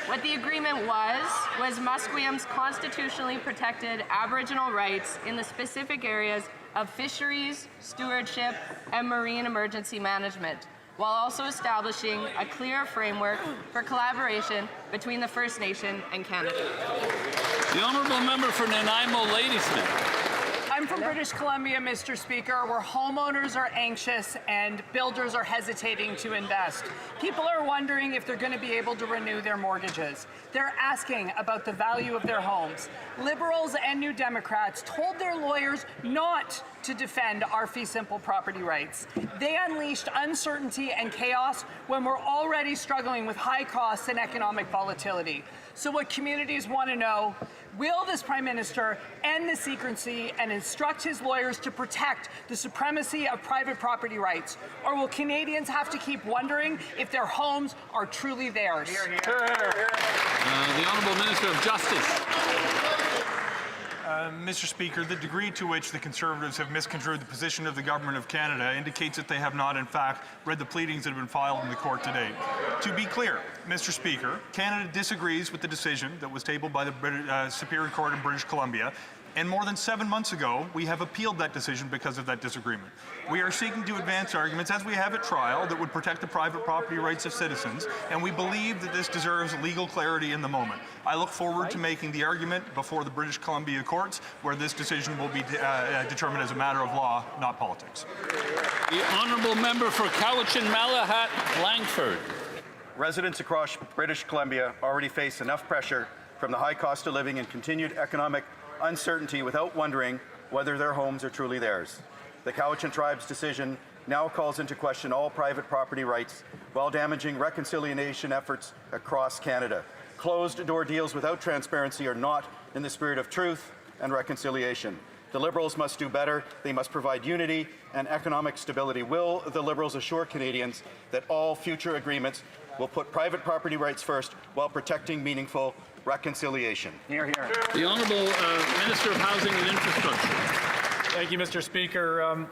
Speaker 4: What the agreement was Musqueam's constitutionally protected Aboriginal rights in the specific areas of fisheries, stewardship, and marine emergency management, while also establishing a clear framework for collaboration between the First Nation and Canada.
Speaker 2: The Honourable Member for Nanaimo Ladysmith.
Speaker 23: I'm from British Columbia, Mr. Speaker, where homeowners are anxious and builders are hesitating to invest. People are wondering if they're going to be able to renew their mortgages. They're asking about the value of their homes. Liberals and New Democrats told their lawyers not to defend our fee simple property rights. They unleashed uncertainty and chaos when we're already struggling with high costs and economic volatility. So what communities want to know, will this Prime Minister end the secrecy and instruct his lawyers to protect the supremacy of private property rights? Or will Canadians have to keep wondering if their homes are truly theirs?
Speaker 2: Hear, hear. The Honourable Minister of Justice.
Speaker 24: Mr. Speaker, the degree to which the Conservatives have misconstrued the position of the Government of Canada indicates that they have not, in fact, read the pleadings that have been filed in the court today. To be clear, Mr. Speaker, Canada disagrees with the decision that was tabled by the Superior Court in British Columbia, and more than 7 months ago, we have appealed that decision because of that disagreement. We are seeking to advance arguments, as we have at trial, that would protect the private property rights of citizens, and we believe that this deserves legal clarity in the moment. I look forward to making the argument before the British Columbia courts, where this decision will be determined as a matter of law, not politics.
Speaker 2: The Honourable Member for Cowichan-Malahat, Langford.
Speaker 25: Residents across British Columbia already face enough pressure from the high cost of living and continued economic uncertainty without wondering whether their homes are truly theirs. The Cowichan Tribe's decision now calls into question all private property rights while damaging reconciliation efforts across Canada. Closed-door deals without transparency are not in the spirit of truth and reconciliation. The Liberals must do better. They must provide unity and economic stability. Will the Liberals assure Canadians that all future agreements will put private property rights first while protecting meaningful reconciliation?
Speaker 2: Hear, hear. The Honourable Minister of Housing and Infrastructure.
Speaker 19: Thank you, Mr. Speaker.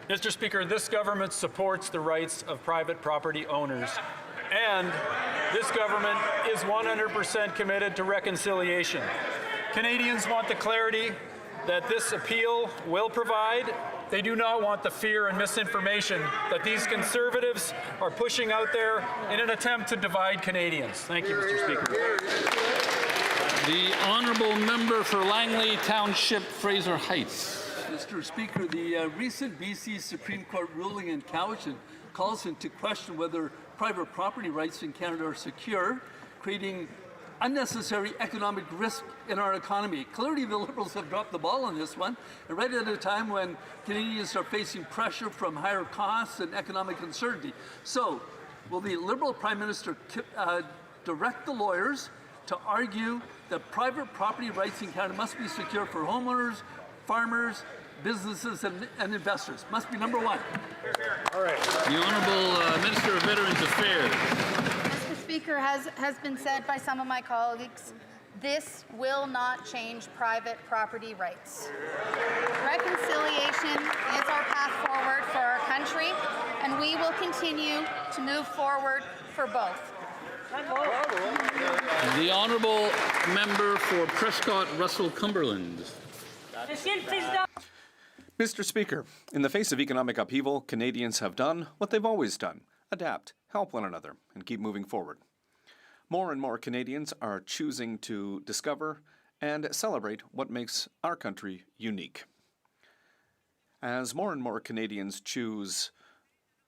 Speaker 19: Mr. Speaker, this government supports the rights of private property owners, and this government is 100% committed to reconciliation. Canadians want the clarity that this appeal will provide, They do not want the fear and misinformation that these Conservatives are pushing out there in an attempt to divide Canadians. Thank you, Mr. Speaker.
Speaker 2: The honourable member for Langley Township, Fraser Heights.
Speaker 3: Mr. Speaker, the recent BC Supreme Court ruling in Cowichan calls into question whether private property rights in Canada are secure, creating unnecessary economic risk in our economy. Clearly, the Liberals have dropped the ball on this one, and right at a time when Canadians are facing pressure from higher costs and economic uncertainty. So, will the Liberal Prime Minister direct the lawyers to argue that private property rights in Canada must be secure for homeowners, farmers, businesses, and investors? Must be number one.
Speaker 2: All right. The Honourable Minister of Veterans Affairs.
Speaker 22: Mr. Speaker, has been said by some of my colleagues, this will not change private property rights. Reconciliation is our path forward for our country, and we will continue to move forward for both.
Speaker 2: The Honourable Member for Prescott Russell Cumberland.
Speaker 17: Mr. Speaker, in the face of economic upheaval, Canadians have done what they've always done: adapt, help one another, and keep moving forward. More and more Canadians are choosing to discover and celebrate what makes our country unique. As more and more Canadians choose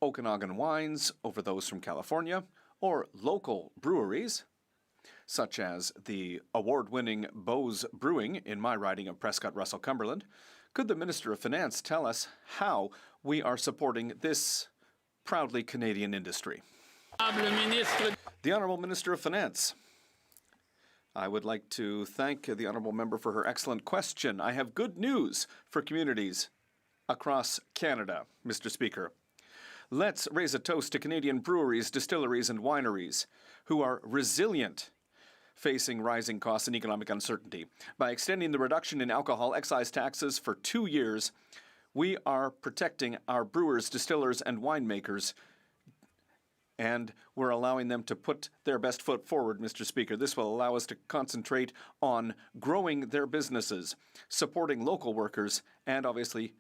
Speaker 17: Okanagan wines over those from California, or local breweries, such as the award-winning Bose Brewing in my riding of Prescott Russell Cumberland, could the Minister of Finance tell us how we are supporting this proudly Canadian industry? The Honourable Minister of Finance. I would like to thank the Honourable Member for her excellent question. I have good news for communities across Canada, Mr. Speaker. Let's raise a toast to Canadian breweries, distilleries, and wineries who are resilient facing rising costs and economic uncertainty. By extending the reduction in alcohol excise taxes for 2 years, we are protecting our brewers, distillers, and winemakers, and we're allowing them to put their best foot forward, Mr. Speaker. This will allow us to concentrate on growing their businesses, supporting local workers, and obviously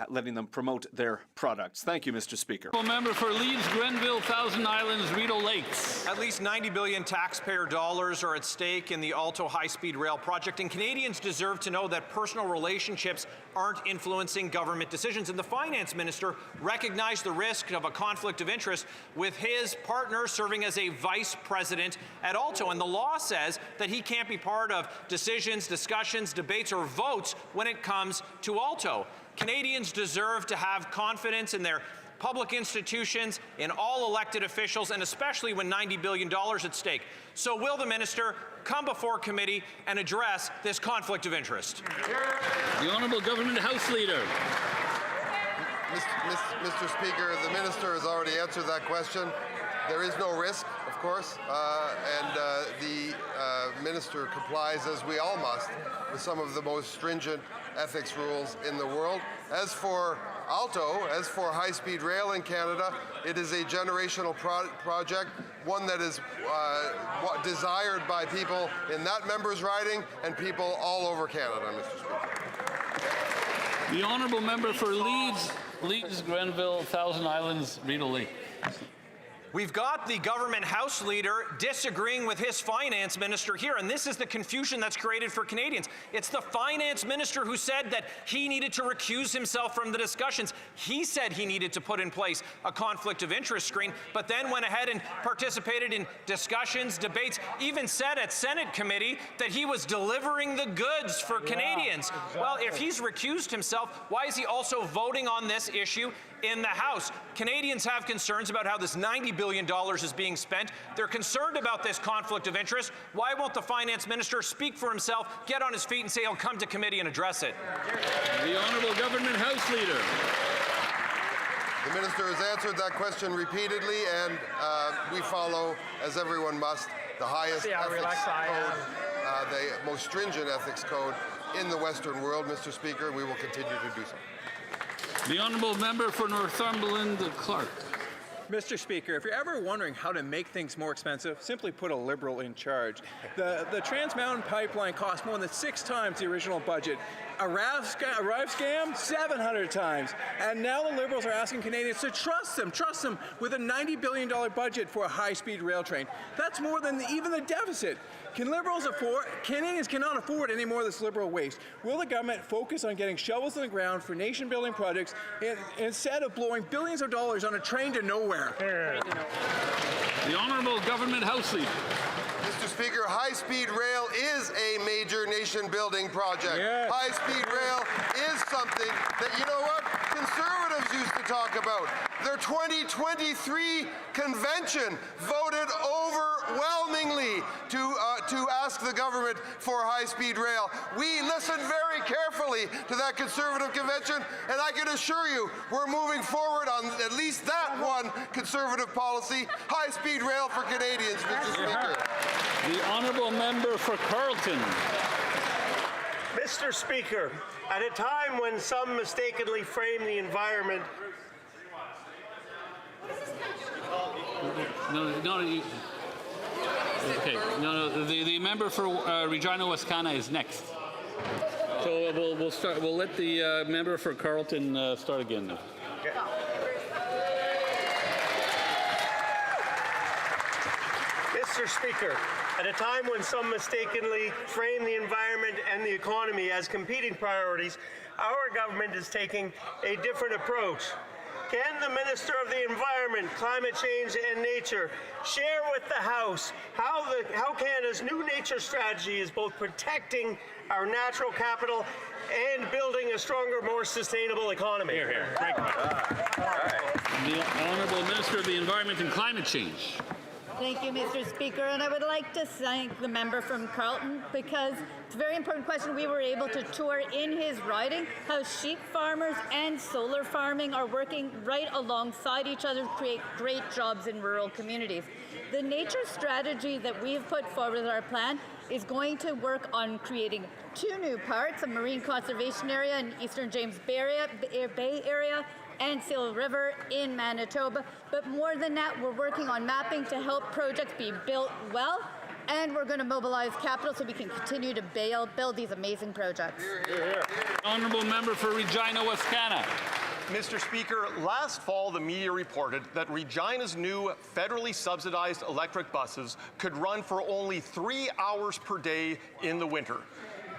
Speaker 17: letting them promote their products. Thank you, Mr. Speaker.
Speaker 2: Member for Leeds, Grenville, Thousand Islands, Rideau Lakes.
Speaker 9: At least $90 billion taxpayer dollars are at stake in the Alto high-speed rail project, and Canadians deserve to know that personal relationships aren't influencing government decisions. And the finance minister recognized the risk of a conflict of interest with his partner serving as a vice president at Alto. And the law says that he can't be part of decisions, discussions, debates, or votes when it comes to Alto. Canadians deserve to have confidence in their public institutions, in all elected officials, and especially when $90 billion at stake. So will the minister come before committee and address this conflict of interest?
Speaker 2: The Honourable Government House Leader.
Speaker 11: Mr. Speaker, the minister has already answered that question. There is no risk, of course, and the minister complies, as we all must, with some of the most stringent ethics rules in the world. As for Alto, as for high-speed rail in Canada, it is a generational project, one that is desired by people in that member's riding and people all over Canada, Mr. Speaker.
Speaker 2: The Honourable Member for Leeds, Grenville, Thousand Islands, Rideau Lakes.
Speaker 9: We've got the government House Leader disagreeing with his finance minister here, and this is the confusion that's created for Canadians. It's the finance minister who said that he needed to recuse himself from the discussions. He said he needed to put in place a conflict of interest screen, but then went ahead and participated in discussions, debates, even said at Senate committee that he was delivering the goods for Canadians. Exactly. Well, if he's recused himself, why is he also voting on this issue in the House? Canadians have concerns about how this $90 billion is being spent. They're concerned about this conflict of interest. Why won't the finance minister speak for himself, get on his feet and say he'll come to committee and address it?
Speaker 2: The Honourable Government House Leader.
Speaker 11: The minister has answered that question repeatedly, and we follow, as everyone must, the highest ethics code, the most stringent ethics code in the Western world, Mr. Speaker. We will continue to do so.
Speaker 2: The Honourable Member for Northumberland, Clark.
Speaker 10: Mr. Speaker, if you're ever wondering how to make things more expensive, simply put a Liberal in charge. The Trans Mountain Pipeline cost more than 6 times the original budget. A RIVE scam, 700 times. And now the Liberals are asking Canadians to trust them with a $90 billion budget for a high-speed rail train. That's more than even the deficit. Canadians cannot afford any more of this Liberal waste. Will the government focus on getting shovels in the ground for nation-building projects instead of blowing billions of dollars on a train to nowhere?
Speaker 2: The Honourable Government House Leader.
Speaker 11: Mr. Speaker, high-speed rail is a major nation-building project.
Speaker 24: Yes.
Speaker 11: High-speed rail is something that, you know what, Conservatives used to talk about. Their 2023 convention voted overwhelmingly to ask the government for high-speed rail. We listened very carefully to that Conservative convention, and I can assure you we're moving forward on at least that one Conservative policy, high-speed rail for Canadians, Mr. Speaker.
Speaker 2: The Honourable Member for Carleton.
Speaker 12: Mr. Speaker, at a time when some mistakenly frame the environment...
Speaker 2: The member for Regina Wascana is next. So we'll start. We'll let the member for Carleton start again now.
Speaker 12: Okay. Mr. Speaker, at a time when some mistakenly frame the environment and the economy as competing priorities, our government is taking a different approach. Can the Minister of the Environment, Climate Change and Nature share with the House how Canada's new nature strategy is both protecting our natural capital and building a stronger, more sustainable economy?
Speaker 2: Here, here. Great question. The Honourable Minister of the Environment and Climate Change.
Speaker 13: Thank you, Mr. Speaker. And I would like to thank the member from Carleton because it's a very important question. We were able to tour in his riding how sheep farmers and solar farming are working right alongside each other to create great jobs in rural communities. The nature strategy that we have put forward with our plan is going to work on creating 2 new parks, a marine conservation area in Eastern James Bay area, and Seal River in Manitoba. But more than that, we're working on mapping to help projects be built well, and we're going to mobilize capital so we can continue to build these amazing projects.
Speaker 2: Honourable Member for Regina Wascana.
Speaker 14: Mr. Speaker, last fall the media reported that Regina's new federally subsidized electric buses could run for only 3 hours per day in the winter.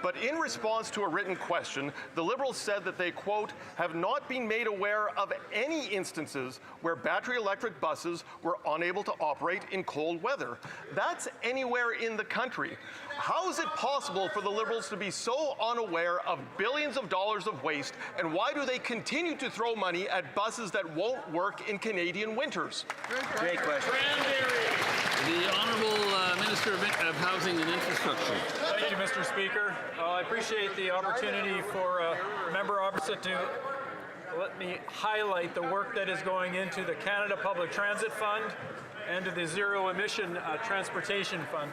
Speaker 14: But in response to a written question, the Liberals said that they, quote, have not been made aware of any instances where battery electric buses were unable to operate in cold weather. That's anywhere in the country. How is it possible for the Liberals to be so unaware of billions of dollars of waste, and why do they continue to throw money at buses that won't work in Canadian winters?
Speaker 25: Great question.
Speaker 2: The Honourable Minister of Housing and Infrastructure.
Speaker 19: Thank you, Mr. Speaker. I appreciate the opportunity for the member opposite to let me highlight the work that is going into the Canada Public Transit Fund and to the Zero Emission Transportation Fund.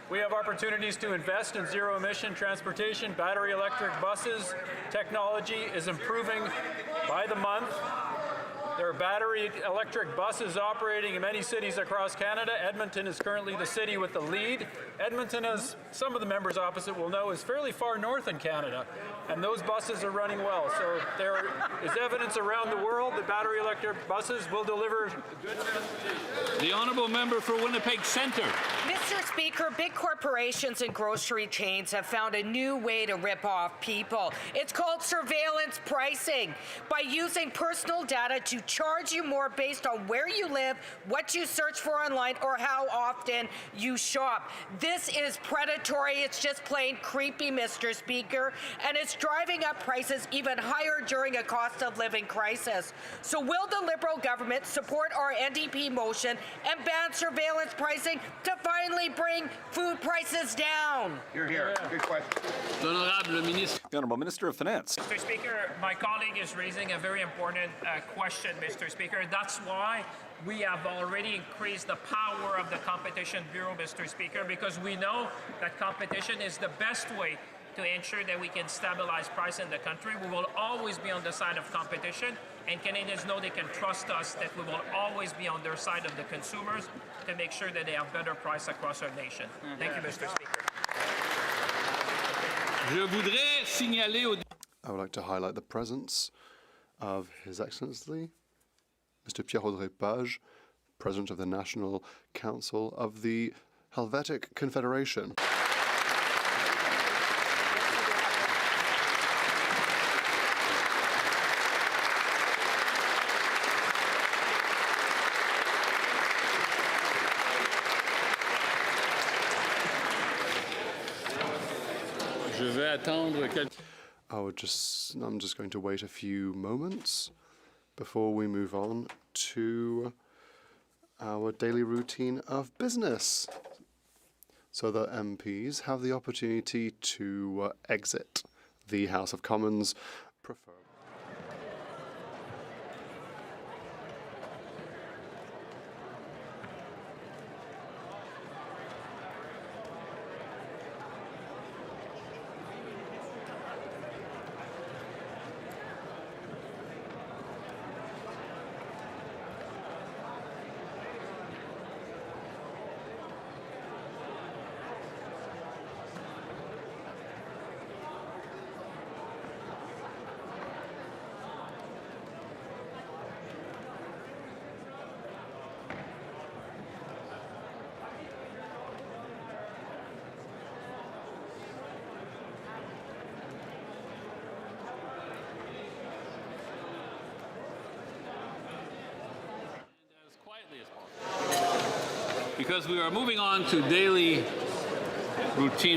Speaker 19: We have opportunities to invest in zero-emission transportation, battery electric buses. Technology is improving by the month. There are battery electric buses operating in many cities across Canada. Edmonton is currently the city with the lead. Edmonton, as some of the members opposite will know, is fairly far north in Canada, and those buses are running well. So there is evidence around the world that battery electric buses will deliver good transportation.
Speaker 2: The Honourable Member for Winnipeg Centre.
Speaker 16: Mr. Speaker, big corporations and grocery chains have found a new way to rip off people. It's called surveillance pricing. By using personal data to charge you more based on where you live, what you search for online, or how often you shop. This is predatory. It's just plain creepy, Mr. Speaker, and it's driving up prices even higher during a cost of living crisis. So will the Liberal government support our NDP motion and ban surveillance pricing to finally bring food prices down?
Speaker 25: You're here. Good question.
Speaker 17: The Honourable Minister of Finance.
Speaker 7: Mr. Speaker, my colleague is raising a very important question, Mr. Speaker. That's why we have already increased the power of the Competition Bureau, Mr. Speaker, because we know that competition is the best way to ensure that we can stabilize price in the country. We will always be on the side of competition. and Canadians know they can trust us that we will always be on their side of the consumers to make sure that they have better price across our nation. Thank you, Mr. Speaker.
Speaker 6: I would like to highlight the presence of His Excellency, Mr. Pierre-Audrey Page, President of the National Council of the Helvetic Confederation. I'm just going to wait a few moments before we move on to our daily routine of business, so that MPs have the opportunity to exit the House of Commons, preferably.
Speaker 2: Because we are moving on to daily routine